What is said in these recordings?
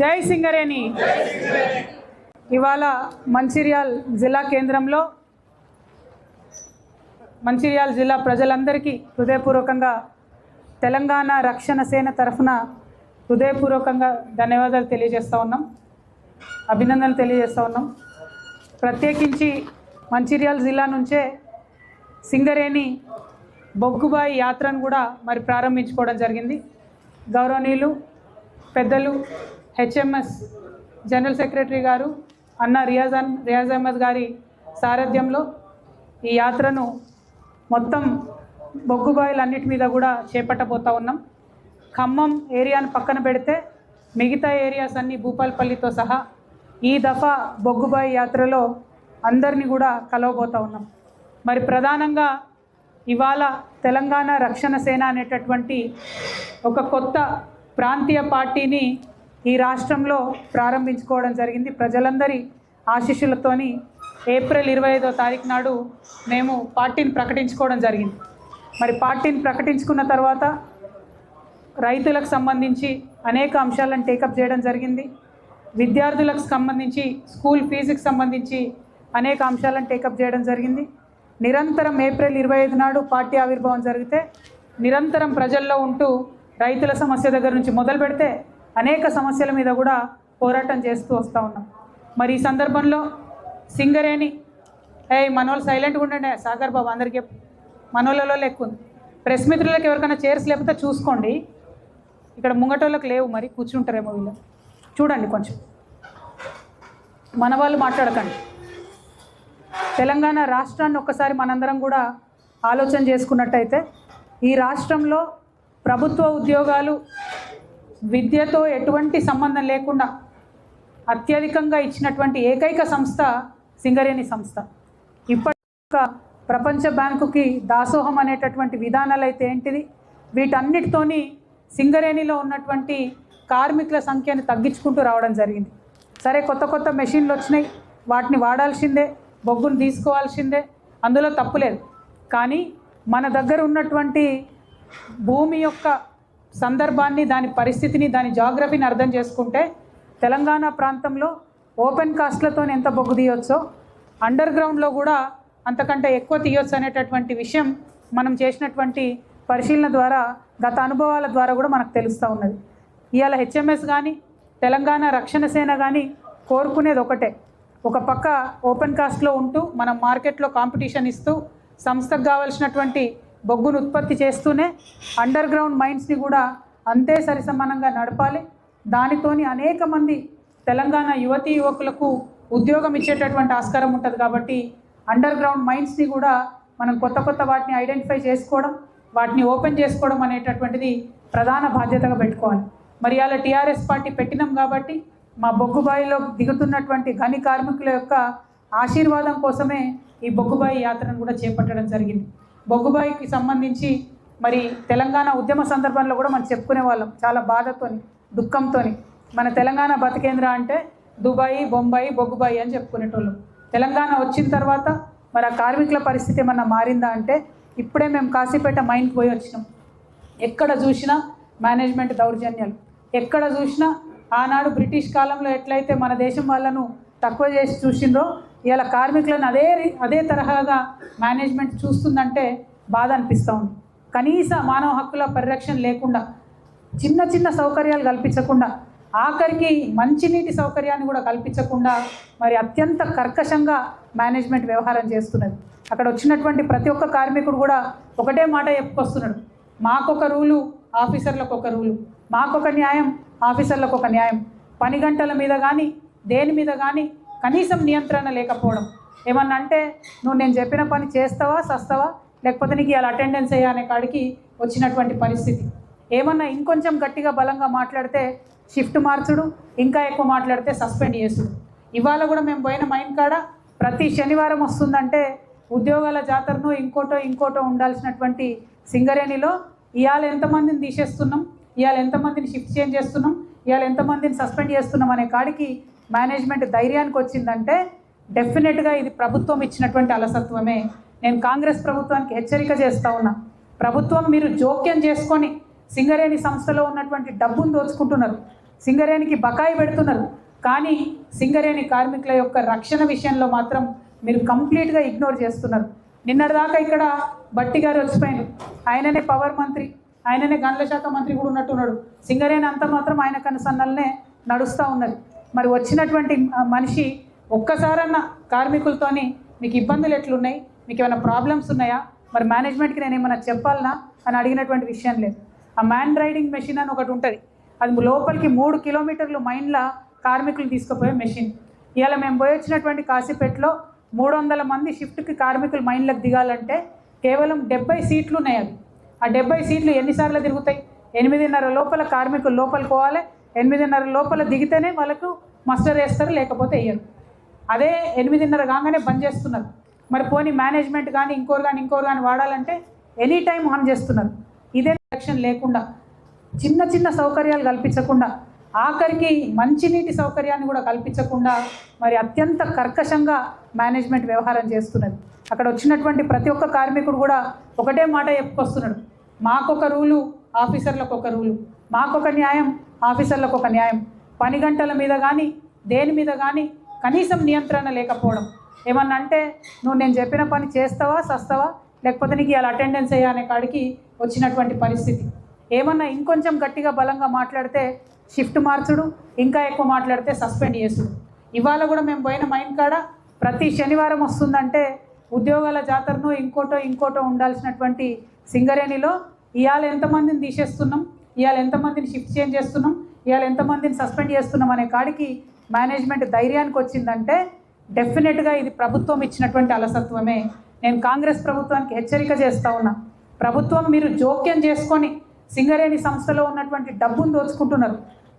జై సింగరేణి. ఇవాళ మంచిర్యాల జిల్లా కేంద్రంలో మంచిర్యాల జిల్లా ప్రజలందరికీ హృదయపూర్వకంగా తెలంగాణ రక్షణ సేన తరఫున హృదయపూర్వకంగా ధన్యవాదాలు తెలియజేస్తూ ఉన్నాం, అభినందనలు తెలియజేస్తూ ఉన్నాం. ప్రత్యేకించి మంచిర్యాల జిల్లా నుంచే సింగరేణి బొగ్గుబాయి యాత్రను కూడా మరి ప్రారంభించుకోవడం జరిగింది. గౌరవనీయులు పెద్దలు హెచ్ఎంఎస్ జనరల్ సెక్రటరీ గారు అన్న రియాజ్ అహ్మద్ గారి సారథ్యంలో ఈ యాత్రను మొత్తం బొగ్గుబాయిలన్నిటి మీద కూడా చేపట్టబోతూ ఉన్నాం. ఖమ్మం ఏరియాను పక్కన పెడితే మిగతా ఏరియాస్ అన్నీ భూపాలపల్లితో సహా ఈ దఫా బొగ్గుబాయి యాత్రలో అందరినీ కూడా కలవబోతూ ఉన్నాం. మరి ప్రధానంగా ఇవాళ తెలంగాణ రక్షణ సేన అనేటటువంటి ఒక కొత్త ప్రాంతీయ పార్టీని ఈ రాష్ట్రంలో ప్రారంభించుకోవడం జరిగింది. ప్రజలందరి ఆశీస్సులతోని ఏప్రిల్ 25వ తారీఖు నాడు మేము పార్టీని ప్రకటించుకోవడం జరిగింది. మరి పార్టీని ప్రకటించుకున్న తర్వాత రైతులకు సంబంధించి అనేక అంశాలను టేకప్ చేయడం జరిగింది. విద్యార్థులకు సంబంధించి స్కూల్ ఫీజుకి సంబంధించి అనేక అంశాలను టేకప్ చేయడం జరిగింది. నిరంతరం ఏప్రిల్ 25 నాడు పార్టీ ఆవిర్భావం జరిగితే నిరంతరం ప్రజల్లో ఉంటూ రైతుల సమస్య దగ్గర నుంచి మొదలు పెడితే అనేక సమస్యల మీద కూడా పోరాటం చేస్తూ వస్తూ ఉన్నాం. మరి ఈ సందర్భంలో సింగరేణి మనోళ్ళు సైలెంట్గా ఉండండి, సాగర్ బాబు అందరికీ మనోళ్ళలో లెక్క ఉంది. ప్రెస్ మిత్రులకు ఎవరికైనా చైర్స్ లేకపోతే చూసుకోండి, ఇక్కడ ముంగటోళ్ళకి లేవు, మరి కూర్చుంటారేమో వీళ్ళు, చూడండి కొంచెం మన వాళ్ళు మాట్లాడకండి. తెలంగాణ రాష్ట్రాన్ని ఒక్కసారి మనందరం కూడా ఆలోచన చేసుకున్నట్టయితే ఈ రాష్ట్రంలో ప్రభుత్వ ఉద్యోగాలు విద్యతో ఎటువంటి సంబంధం లేకుండా అత్యధికంగా ఇచ్చినటువంటి ఏకైక సంస్థ సింగరేణి సంస్థ. ఇప్పటిక ప్రపంచ బ్యాంకుకి దాసోహం అనేటటువంటి విధానాలు అయితే ఏంటిది, వీటన్నిటితోని సింగరేణిలో ఉన్నటువంటి కార్మికుల సంఖ్యను తగ్గించుకుంటూ రావడం జరిగింది. సరే, కొత్త కొత్త మెషిన్లు వచ్చినాయి, వాటిని వాడాల్సిందే, బొగ్గును తీసుకోవాల్సిందే, అందులో తప్పులేదు. కానీ మన దగ్గర ఉన్నటువంటి భూమి యొక్క సందర్భాన్ని, దాని పరిస్థితిని, దాని జాగ్రఫీని అర్థం చేసుకుంటే తెలంగాణ ప్రాంతంలో ఓపెన్ కాస్ట్లతో ఎంత బొగ్గు తీయొచ్చో అండర్ గ్రౌండ్లో కూడా అంతకంటే ఎక్కువ తీయొచ్చు అనేటటువంటి విషయం మనం చేసినటువంటి పరిశీలన ద్వారా, గత అనుభవాల ద్వారా కూడా మనకు తెలుస్తూ ఉన్నది. ఇవాళ హెచ్ఎంఎస్ కానీ తెలంగాణ రక్షణ సేన కానీ కోరుకునేది ఒకటే, ఒక పక్క ఓపెన్ కాస్ట్లో ఉంటూ మనం మార్కెట్లో కాంపిటీషన్ ఇస్తూ సంస్థకు కావాల్సినటువంటి బొగ్గును ఉత్పత్తి చేస్తూనే అండర్ గ్రౌండ్ మైన్స్ని కూడా అంతే సరిసమానంగా నడపాలి. దానితోని అనేక మంది తెలంగాణ యువతీ యువకులకు ఉద్యోగం ఇచ్చేటటువంటి ఆస్కారం ఉంటుంది. కాబట్టి అండర్ గ్రౌండ్ మైన్స్ని కూడా మనం కొత్త కొత్త వాటిని ఐడెంటిఫై చేసుకోవడం, వాటిని ఓపెన్ చేసుకోవడం అనేటటువంటిది ప్రధాన బాధ్యతగా పెట్టుకోవాలి. మరి అలా టీఆర్ఎస్ పార్టీ పెట్టినాం కాబట్టి మా బొగ్గుబాయిలో దిగుతున్నటువంటి గని కార్మికుల యొక్క ఆశీర్వాదం కోసమే ఈ బొగ్గుబాయి యాత్రను కూడా చేపట్టడం జరిగింది. బొగ్గుబాయికి సంబంధించి మరి తెలంగాణ ఉద్యమ సందర్భంలో కూడా మనం చెప్పుకునే వాళ్ళం చాలా బాధతోని, దుఃఖంతోని. మన తెలంగాణ బతికేంద్ర అంటే దుబాయి, బొంబాయి, బొగ్గుబాయి అని చెప్పుకునేటోళ్ళం. తెలంగాణ వచ్చిన తర్వాత మరి ఆ కార్మికుల పరిస్థితి ఏమన్నా మారిందా అంటే ఇప్పుడే మేము కాశీపేట మైన్కి పోయి వచ్చినాం. ఎక్కడ చూసినా మేనేజ్మెంట్ దౌర్జన్యాలు, ఎక్కడ చూసినా ఆనాడు బ్రిటిష్ కాలంలో ఎట్లయితే మన దేశం వాళ్ళను తక్కువ చేసి చూసిండ్రో ఇవాళ కార్మికులను అదే తరహాగా మేనేజ్మెంట్ చూస్తుందంటే బాధ అనిపిస్తూ ఉంది. కనీస మానవ హక్కుల పరిరక్షణ లేకుండా, చిన్న చిన్న సౌకర్యాలు కల్పించకుండా, ఆఖరికి మంచినీటి సౌకర్యాన్ని కూడా కల్పించకుండా మరి అత్యంత కర్కశంగా మేనేజ్మెంట్ వ్యవహారం చేస్తున్నది. అక్కడ వచ్చినటువంటి ప్రతి ఒక్క కార్మికుడు కూడా ఒకటే మాట చెప్పుకొస్తున్నాడు, మాకొక రూలు, ఆఫీసర్లకు ఒక రూలు, మాకొక న్యాయం, ఆఫీసర్లకు ఒక న్యాయం. పని గంటల మీద కానీ దేని మీద కానీ కనీసం నియంత్రణ లేకపోవడం. ఏమన్నా అంటే నువ్వు నేను చెప్పిన పని చేస్తావా సస్తావా, లేకపోతే నీకు ఇలా అటెండెన్స్ అయ్యా అనే కాడికి వచ్చినటువంటి పరిస్థితి. ఏమన్నా ఇంకొంచెం గట్టిగా బలంగా మాట్లాడితే షిఫ్ట్ మార్చుడు, ఇంకా ఎక్కువ మాట్లాడితే సస్పెండ్ చేసుడు. ఇవాళ కూడా మేము పోయిన మైన్ కాడ ప్రతి శనివారం వస్తుందంటే ఉద్యోగాల జాతరను ఇంకోటో ఉండాల్సినటువంటి సింగరేణిలో ఇవాళ ఎంతమందిని తీసేస్తున్నాం, ఇవాళ ఎంతమందిని షిఫ్ట్ చేంజ్ చేస్తున్నాం, ఇవాళ ఎంతమందిని సస్పెండ్ చేస్తున్నాం అనే కాడికి మేనేజ్మెంట్ ధైర్యానికి వచ్చిందంటే డెఫినెట్గా ఇది ప్రభుత్వం ఇచ్చినటువంటి అలసత్వమే. నేను కాంగ్రెస్ ప్రభుత్వానికి హెచ్చరిక చేస్తూ ఉన్నా, ప్రభుత్వం మీరు జోక్యం చేసుకొని సింగరేణి సంస్థలో ఉన్నటువంటి డబ్బును దోచుకుంటున్నారు. సింగరేణికి బకాయి పెడుతున్నారు. కానీ సింగరేణి కార్మికుల యొక్క రక్షణ విషయంలో మాత్రం మీరు కంప్లీట్గా ఇగ్నోర్ చేస్తున్నారు. నిన్నటిదాకా ఇక్కడ బట్టి గారు వచ్చిపోయారు, ఆయననే పవర్ మంత్రి, ఆయననే గనుల శాఖ మంత్రి కూడా ఉన్నట్టున్నాడు. సింగరేణి అంత మాత్రం ఆయన కనుసన్నలనే నడుస్తూ ఉన్నది. మరి వచ్చినటువంటి మనిషి ఒక్కసారన్నా కార్మికులతోని మీకు ఇబ్బందులు ఎట్లున్నాయి, మీకు ఏమైనా ప్రాబ్లమ్స్ ఉన్నాయా, మరి మేనేజ్మెంట్కి నేను ఏమైనా చెప్పాలనా అని అడిగినటువంటి విషయం లేదు. ఆ మ్యాన్ రైడింగ్ మెషిన్ అని ఒకటి ఉంటుంది, అది లోపలికి 3 కిలోమీటర్లు మైన్లా కార్మికులు తీసుకుపోయే మెషిన్. ఇవాళ మేము పోయి వచ్చినటువంటి కాశీపేటలో 300 మంది షిఫ్ట్కి కార్మికులు మైన్లకు దిగాలంటే కేవలం 70 సీట్లు ఉన్నాయి. అవి ఆ 70 సీట్లు ఎన్నిసార్లు తిరుగుతాయి? 8:30 లోపల కార్మికులు లోపలికి పోవాలి, 8:30 లోపల దిగితేనే వాళ్ళకు మస్టర్ వేస్తారు, లేకపోతే వేయరు. అదే 8:30 కాగానే బంద్ చేస్తున్నారు. మరి పోనీ మేనేజ్మెంట్ కానీ ఇంకోరు కానీ వాడాలంటే ఎనీ టైం ఆన్ చేస్తున్నారు. ఇదే యాక్షన్ లేకుండా, చిన్న చిన్న సౌకర్యాలు కల్పించకుండా, ఆఖరికి మంచినీటి సౌకర్యాన్ని కూడా కల్పించకుండా మరి అత్యంత కర్కశంగా మేనేజ్మెంట్ వ్యవహారం చేస్తున్నది. అక్కడ వచ్చినటువంటి ప్రతి ఒక్క కార్మికుడు కూడా ఒకటే మాట చెప్పుకొస్తున్నాడు, మాకొక రూలు ఆఫీసర్లకు ఒక రూలు, మాకొక న్యాయం ఆఫీసర్లకు ఒక న్యాయం. పని గంటల మీద కానీ దేని మీద కానీ కనీసం నియంత్రణ లేకపోవడం. ఏమన్నా అంటే నువ్వు నేను చెప్పిన పని చేస్తావా సస్తావా, లేకపోతే నీకు ఇలా అటెండెన్స్ అయ్యా అనే కాడికి వచ్చినటువంటి పరిస్థితి. ఏమన్నా ఇంకొంచెం గట్టిగా బలంగా మాట్లాడితే షిఫ్ట్ మార్చుడు, ఇంకా ఎక్కువ మాట్లాడితే సస్పెండ్ చేసుడు. ఇవాళ కూడా మేము పోయిన మైన్ కాడ ప్రతి శనివారం వస్తుందంటే ఉద్యోగాల జాతరను ఇంకోటో ఉండాల్సినటువంటి సింగరేణిలో ఇవాళ ఎంతమందిని తీసేస్తున్నాం, ఇవాళ ఎంతమందిని షిఫ్ట్ చేంజ్ చేస్తున్నాం, ఇవాళ ఎంతమందిని సస్పెండ్ చేస్తున్నాం అనే కాడికి మేనేజ్మెంట్ ధైర్యానికి వచ్చిందంటే డెఫినెట్గా ఇది ప్రభుత్వం ఇచ్చినటువంటి అలసత్వమే. నేను కాంగ్రెస్ ప్రభుత్వానికి హెచ్చరిక చేస్తూ ఉన్నా, ప్రభుత్వం మీరు జోక్యం చేసుకొని సింగరేణి సంస్థలో ఉన్నటువంటి డబ్బును దోచుకుంటున్నారు,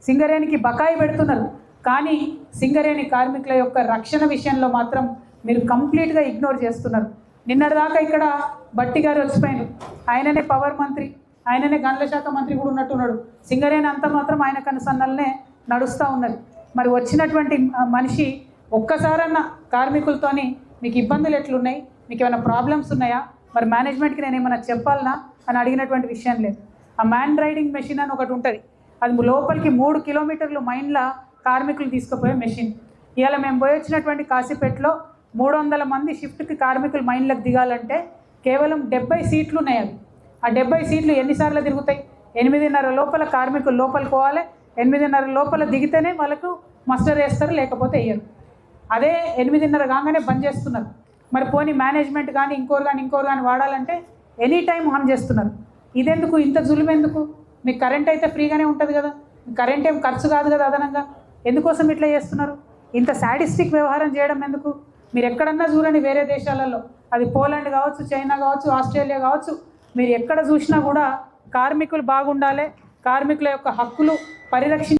సింగరేణికి బకాయి పెడుతున్నారు. కానీ సింగరేణి కార్మికుల యొక్క రక్షణ విషయంలో మాత్రం మీరు కంప్లీట్గా ఇగ్నోర్ చేస్తున్నారు. నిన్నటిదాకా ఇక్కడ బట్టి గారు వచ్చిపోయారు, ఆయననే పవర్ మంత్రి, ఆయననే గనుల శాఖ మంత్రి కూడా ఉన్నట్టున్నాడు. సింగరేణి అంత మాత్రం ఆయన కనుసన్నలనే నడుస్తూ ఉన్నది. మరి వచ్చినటువంటి మనిషి ఒక్కసారన్నా కార్మికులతోని మీకు ఇబ్బందులు ఎట్లున్నాయి, మీకు ఏమైనా ప్రాబ్లమ్స్ ఉన్నాయా, మరి మేనేజ్మెంట్కి నేను ఏమైనా చెప్పాలనా అని అడిగినటువంటి విషయం లేదు. ఆ మ్యాన్ రైడింగ్ మెషిన్ అని ఒకటి ఉంటుంది, అది లోపలికి 3 కిలోమీటర్లు మైన్లా కార్మికులు తీసుకుపోయే మెషిన్. ఇవాళ మేము పోయి వచ్చినటువంటి కాశీపేటలో 300 మంది షిఫ్ట్కి కార్మికులు మైన్లకు దిగాలంటే కేవలం 70 సీట్లు ఉన్నాయి. అవి ఆ 70 సీట్లు ఎన్నిసార్లు తిరుగుతాయి? 8:30 లోపల కార్మికులు లోపలికి పోవాలి, 8:30 లోపల దిగితేనే వాళ్ళకు మస్టర్ వేస్తారు, లేకపోతే వేయరు. అదే 8:30 కాగానే బంద్ చేస్తున్నారు. మరి పోనీ మేనేజ్మెంట్ కానీ ఇంకోరు కానీ వాడాలంటే ఎనీ టైం ఆన్ చేస్తున్నారు. ఇదెందుకు, ఇంత జులుమెందుకు? మీకు కరెంట్ అయితే ఫ్రీగానే ఉంటుంది కదా, కరెంట్ ఏం ఖర్చు కాదు కదా అదనంగా, ఎందుకోసం ఇట్లా చేస్తున్నారు? ఇంత సాడిస్టిక్ వ్యవహారం చేయడం ఎందుకు? మీరు ఎక్కడన్నా చూడండి, వేరే దేశాలలో, అది పోలాండ్ కావచ్చు, చైనా కావచ్చు, ఆస్ట్రేలియా కావచ్చు, మీరు ఎక్కడ చూసినా కూడా కార్మికులు బాగుండాలి, కార్మికుల యొక్క హక్కులు పరిరక్షించాలి.